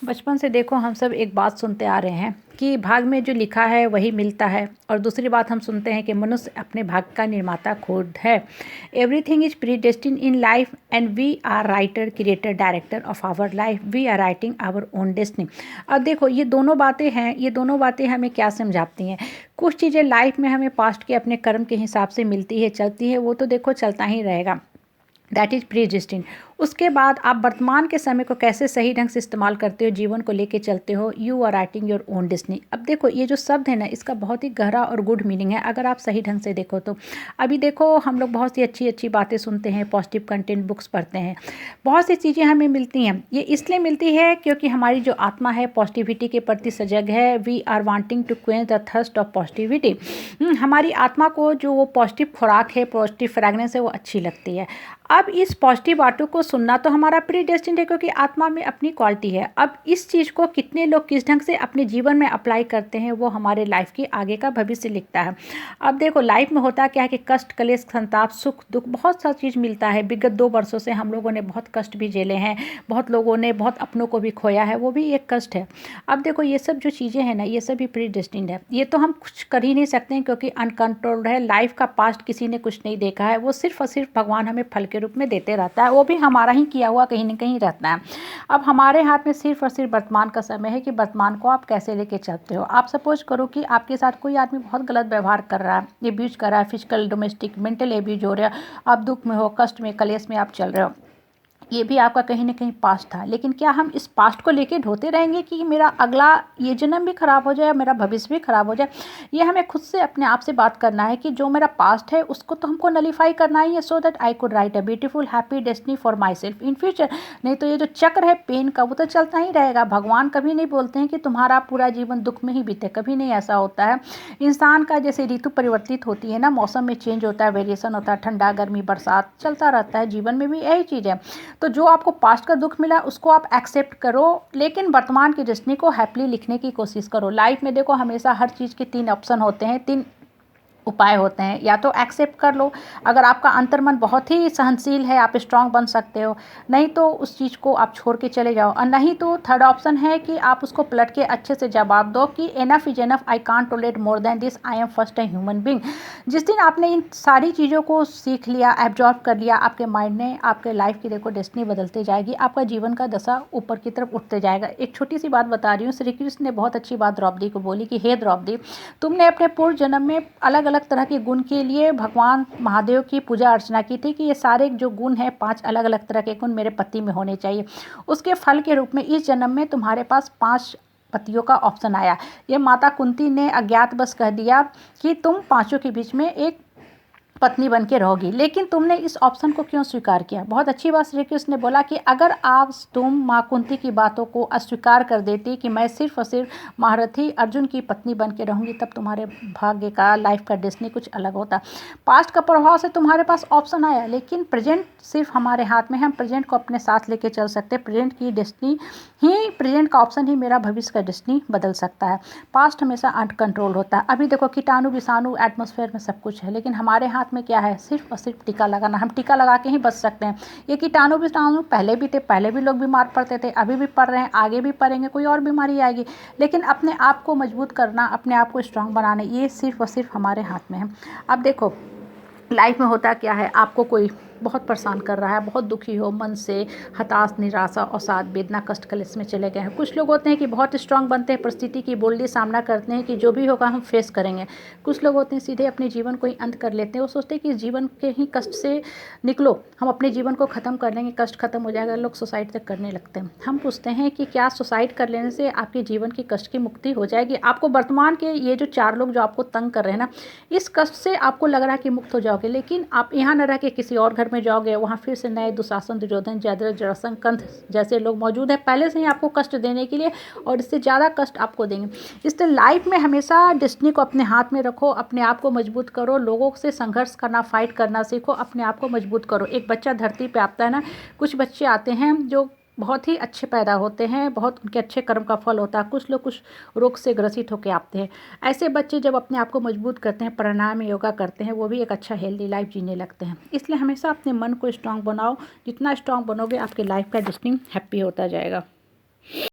बचपन से देखो हम सब एक बात सुनते आ रहे हैं कि भाग में जो लिखा है वही मिलता है। और दूसरी बात हम सुनते हैं कि मनुष्य अपने भाग्य का निर्माता खुद है। Everything is pre destine in life and we are writer creator director of our life, we are writing our own destiny. अब देखो ये दोनों बातें हैं, ये दोनों बातें हमें क्या समझाती हैं। कुछ चीज़ें लाइफ में हमें पास्ट के अपने कर्म के हिसाब से मिलती है, चलती है, वो तो देखो चलता ही रहेगा, दैट इज प्री डेस्टिन। उसके बाद आप वर्तमान के समय को कैसे सही ढंग से इस्तेमाल करते हो, जीवन को लेके चलते हो, you are writing your own destiny. अब देखो ये जो शब्द है ना, इसका बहुत ही गहरा और गुड मीनिंग है अगर आप सही ढंग से देखो तो। अभी देखो हम लोग बहुत सी अच्छी अच्छी बातें सुनते हैं, पॉजिटिव कंटेंट बुक्स पढ़ते हैं, बहुत सी चीज़ें हमें मिलती हैं। ये इसलिए मिलती है क्योंकि हमारी जो आत्मा है पॉजिटिविटी के प्रति सजग है। We are wanting to quench the thirst of positivity. हमारी आत्मा को जो वो पॉजिटिव खुराक है, पॉजिटिव फ्रेगनेंस है, वो अच्छी लगती है। अब इस पॉजिटिव बातों को सुनना तो हमारा प्री डेस्टिन्ड है क्योंकि आत्मा में अपनी क्वालिटी है। अब इस चीज़ को कितने लोग किस ढंग से अपने जीवन में अप्लाई करते हैं वो हमारे लाइफ की आगे का भविष्य लिखता है। अब देखो लाइफ में होता क्या है कि कष्ट, क्लेश, संताप, सुख, दुख, बहुत सा चीज़ मिलता है। विगत 2 वर्षों से हम लोगों ने बहुत कष्ट भी झेले हैं, बहुत लोगों ने बहुत अपनों को भी खोया है, वो भी एक कष्ट है। अब देखो ये सब जो चीज़ें हैं ना, ये सब भी प्री डेस्टिन्ड है। ये तो हम कुछ कर ही नहीं सकते हैं क्योंकि अनकंट्रोल्ड है। लाइफ का पास्ट किसी ने कुछ नहीं देखा है, वो सिर्फ और सिर्फ भगवान हमें फल के रूप में देते रहता है, वो भी हमारा ही किया हुआ कहीं ना कहीं रहता है। अब हमारे हाथ में सिर्फ और सिर्फ वर्तमान का समय है कि वर्तमान को आप कैसे लेके चलते हो। आप सपोज करो कि आपके साथ कोई आदमी बहुत गलत व्यवहार कर रहा है, एब्यूज कर रहा है, फिजिकल, डोमेस्टिक, मेंटल एब्यूज हो रहा है, आप दुख में हो, कष्ट में, कलेश में आप चल रहे हो। ये भी आपका कहीं ना कहीं पास्ट था, लेकिन क्या हम इस पास्ट को लेके ढोते रहेंगे कि मेरा अगला ये जन्म भी खराब हो जाए, मेरा भविष्य भी खराब हो जाए। ये हमें खुद से अपने आप से बात करना है कि जो मेरा पास्ट है उसको तो हमको नलीफाई करना ही है, so that I could write a beautiful happy destiny for my self in future. नहीं तो ये जो चक्र है पेन का, वो तो चलता ही रहेगा। भगवान कभी नहीं बोलते हैं कि तुम्हारा पूरा जीवन दुख में ही बीते, कभी नहीं ऐसा होता है। इंसान का जैसे ऋतु परिवर्तित होती है ना, मौसम में चेंज होता है, वेरिएशन होता है, ठंडा, गर्मी, बरसात चलता रहता है, जीवन में भी यही चीज़ है। तो जो आपको पास्ट का दुख मिला उसको आप एक्सेप्ट करो, लेकिन वर्तमान की डेस्टिनी को हैप्पीली लिखने की कोशिश करो। लाइफ में देखो हमेशा हर चीज़ के 3 ऑप्शन होते हैं, 3 उपाय होते हैं। या तो एक्सेप्ट कर लो, अगर आपका अंतर्मन बहुत ही सहनशील है आप स्ट्रांग बन सकते हो, नहीं तो उस चीज़ को आप छोड़ के चले जाओ। और नहीं तो थर्ड ऑप्शन है कि आप उसको पलट के अच्छे से जवाब दो कि enough is enough, I can't tolerate more than this, I am first a human being. जिस दिन आपने इन सारी चीज़ों को सीख लिया, एब्जॉर्ब कर लिया आपके माइंड ने, आपके लाइफ की देखो डेस्टिनी बदलते जाएगी, आपका जीवन का दशा ऊपर की तरफ उठते जाएगा। एक छोटी सी बात बता रही हूँ, श्री कृष्ण ने बहुत अच्छी बात द्रौपदी को बोली कि हे द्रौपदी, तुमने अपने पूर्व जन्म में अलग अलग तरह के गुण के लिए भगवान महादेव की पूजा अर्चना की थी कि ये सारे जो गुण हैं 5 अलग अलग तरह के गुण मेरे पति में होने चाहिए। उसके फल के रूप में इस जन्म में तुम्हारे पास 5 पतियों का ऑप्शन आया। ये माता कुंती ने अज्ञातवश कह दिया कि तुम पांचों के बीच में एक पत्नी बन के रहोगी, लेकिन तुमने इस ऑप्शन को क्यों स्वीकार किया। बहुत अच्छी बात श्री कृष्ण ने बोला कि अगर आप तुम माँ कुंती की बातों को अस्वीकार कर देती कि मैं सिर्फ और सिर्फ महारथी अर्जुन की पत्नी बन के रहूँगी, तब तुम्हारे भाग्य का, लाइफ का डेस्टिनी कुछ अलग होता। पास्ट का प्रभाव से तुम्हारे पास ऑप्शन आया, लेकिन प्रेजेंट सिर्फ हमारे हाथ में है, हम प्रेजेंट को अपने साथ लेके चल सकते हैं। प्रेजेंट की डेस्टिनी ही, प्रेजेंट का ऑप्शन ही मेरा भविष्य का डेस्टिनी बदल सकता है। पास्ट हमेशा अनकंट्रोल होता है। अभी देखो कीटाणु, विषाणु, एटमॉस्फेयर में सब कुछ है, लेकिन हमारे हाथ में क्या है, सिर्फ और सिर्फ टीका लगाना। हम टीका लगा के ही बच सकते हैं। ये कीटाणु विषाणु पहले भी थे, पहले भी लोग बीमार पड़ते थे, अभी भी पड़ रहे हैं, आगे भी पड़ेंगे, कोई और बीमारी आएगी। लेकिन अपने आप को मजबूत करना, अपने आप को स्ट्रांग बनाना, ये सिर्फ और सिर्फ हमारे हाथ में है। अब देखो लाइफ में होता क्या है, आपको कोई बहुत परेशान कर रहा है, बहुत दुखी हो, मन से हताश, निराशा, अवसाद, वेदना, कष्ट, कलेश में चले गए हैं। कुछ लोग होते हैं कि बहुत स्ट्रांग बनते हैं, परिस्थिति की बोल्डली सामना करते हैं कि जो भी होगा हम फेस करेंगे। कुछ लोग होते हैं सीधे अपने जीवन को ही अंत कर लेते हैं, वो सोचते हैं कि जीवन के ही कष्ट से निकलो, हम अपने जीवन को ख़त्म कर लेंगे, कष्ट खत्म हो जाएगा। लोग सुसाइड तक करने लगते हैं। हम पूछते हैं कि क्या सुसाइड कर लेने से आपके जीवन की कष्ट की मुक्ति हो जाएगी। आपको वर्तमान के ये जो 4 लोग जो आपको तंग कर रहे हैं ना, इस कष्ट से आपको लग रहा है कि मुक्त हो जाओगे, लेकिन आप यहाँ न रह के किसी और घर में जाओगे, वहाँ फिर से नए दुशासन, दुर्योधन, जयद्रथ, जरासंध, कंस जैसे लोग मौजूद हैं पहले से ही आपको कष्ट देने के लिए, और इससे ज़्यादा कष्ट आपको देंगे। इसलिए लाइफ में हमेशा डेस्टिनी को अपने हाथ में रखो, अपने आप को मजबूत करो, लोगों से संघर्ष करना, फाइट करना सीखो, अपने आप को मजबूत करो। एक बच्चा धरती पे आता है ना, कुछ बच्चे आते हैं जो बहुत ही अच्छे पैदा होते हैं, बहुत उनके अच्छे कर्म का फल होता है। कुछ लोग कुछ रोग से ग्रसित होकर आते हैं। ऐसे बच्चे जब अपने आप को मजबूत करते हैं, प्राणायाम, योगा करते हैं, वो भी एक अच्छा हेल्दी लाइफ जीने लगते हैं। इसलिए हमेशा अपने मन को स्ट्रांग बनाओ। जितना स्ट्रांग बनोगे आपके लाइफ का डेस्टिनी हैप्पी होता जाएगा।